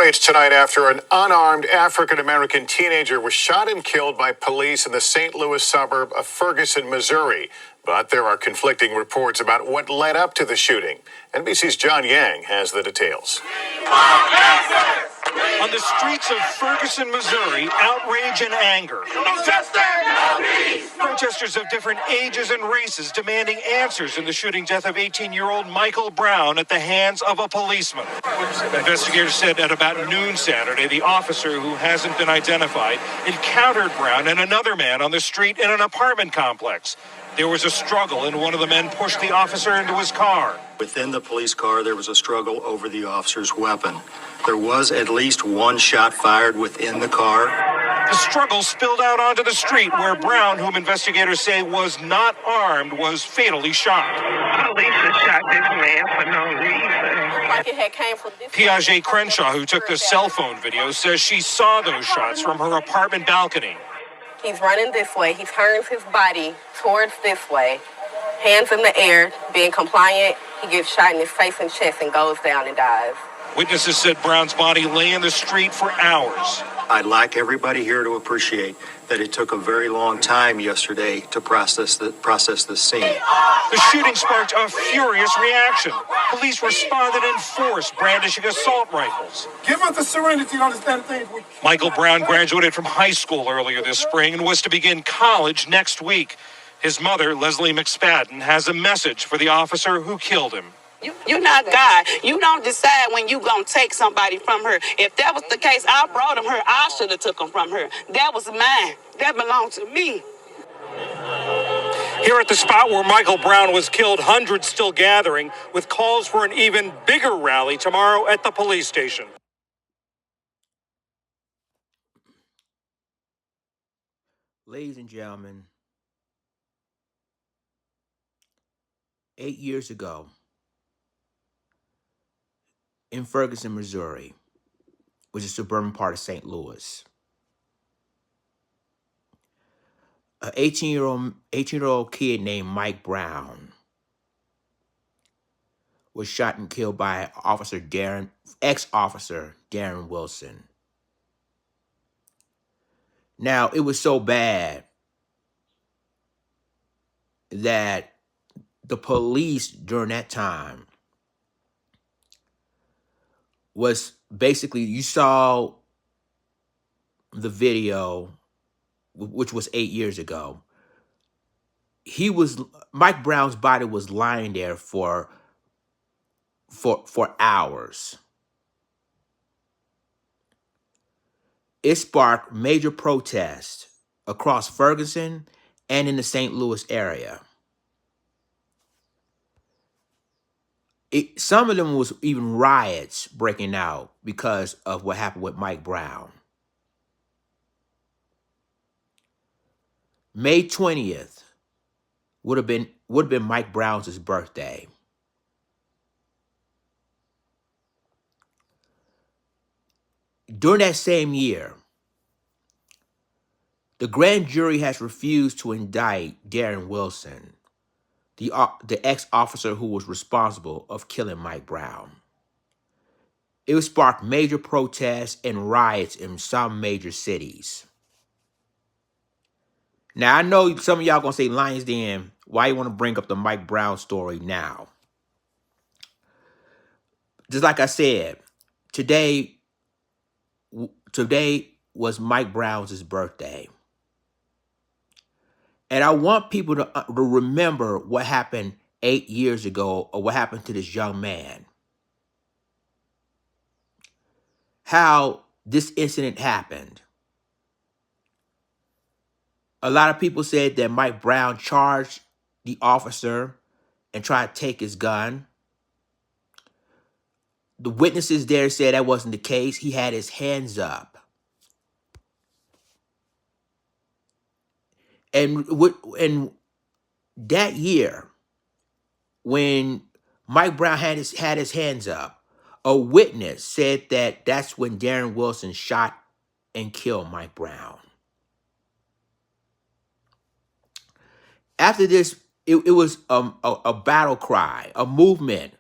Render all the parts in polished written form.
escalates tonight after an unarmed African-American teenager was shot and killed by police in the St. Louis suburb of Ferguson, Missouri. But there are conflicting reports about what led up to the shooting. NBC's John Yang has the details. On the streets of Ferguson, Missouri, outrage and anger. Protesters of different ages and races demanding answers in the shooting death of 18-year-old Michael Brown at the hands of a policeman. Investigators said at about noon Saturday, the officer, who hasn't been identified, encountered Brown and another man on the street in an apartment complex. There was a struggle, and one of the men pushed the officer into his car. Within the police car, there was a struggle over the officer's weapon. There was at least one shot fired within the car. The struggle spilled out onto the street where Brown, whom investigators say was not armed, was fatally shot. Police shot this man for no reason. Like it had came from this Piaget Crenshaw, who took the cell phone video, says she saw those shots from her apartment balcony. He's running this way. He turns his body towards this way, hands in the air, being compliant. He gets shot in his face and chest and goes down and dies. Witnesses said Brown's body lay in the street for hours. I'd like everybody here to appreciate that it took a very long time yesterday to process this scene. The shooting sparked a furious reaction. Police responded in force, brandishing assault rifles. Give us the serenity to understand things. Michael Brown graduated from high school earlier this spring and was to begin college next week. His mother, Leslie McSpadden, has a message for the officer who killed him. You're not God. You don't decide when you gonna take somebody from her. If that was the case, I brought him her. I should have took him from her. That was mine. That belonged to me. Here at the spot where Michael Brown was killed, hundreds still gathering, with calls for an even bigger rally tomorrow at the police station. Ladies and gentlemen, 8 years ago, in Ferguson, Missouri, which is a suburban part of St. Louis, an 18-year-old kid named Mike Brown was shot and killed by ex-officer Darren Wilson. Now, it was so bad that the police during that time was basically, you saw the video, which was 8 years ago. Mike Brown's body was lying there for hours. It sparked major protests across Ferguson and in the St. Louis area. Some of them was even riots breaking out because of what happened with Mike Brown. May 20th would have been Mike Brown's birthday. During that same year, the grand jury has refused to indict Darren Wilson, the ex-officer who was responsible of killing Mike Brown. It would spark major protests and riots in some major cities. Now, I know some of y'all going to say, Lions Den, why you want to bring up the Mike Brown story now? Just like I said, today was Mike Brown's birthday. And I want people to remember what happened 8 years ago, or what happened to this young man. How this incident happened. A lot of people said that Mike Brown charged the officer and tried to take his gun. The witnesses there said that wasn't the case. He had his hands up. And that year, when Mike Brown had his hands up, a witness said that that's when Darren Wilson shot and killed Mike Brown. After this, it was a battle cry, a movement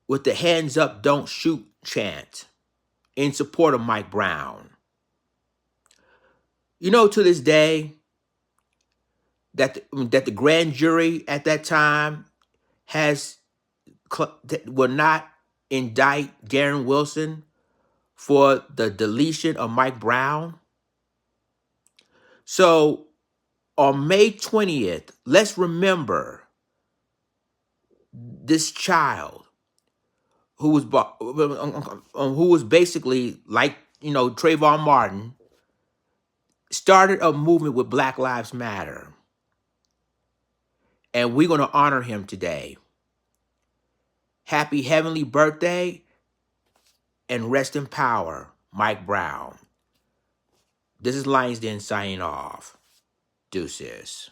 with the hands up, don't shoot chant in support of Mike Brown. You know, to this day, that the grand jury at that time will not indict Darren Wilson for the deletion of Mike Brown. So on May 20th, let's remember this child who was basically like, Trayvon Martin, started a movement with Black Lives Matter. And we're going to honor him today. Happy heavenly birthday and rest in power, Mike Brown. This is Lions Den signing off. Deuces.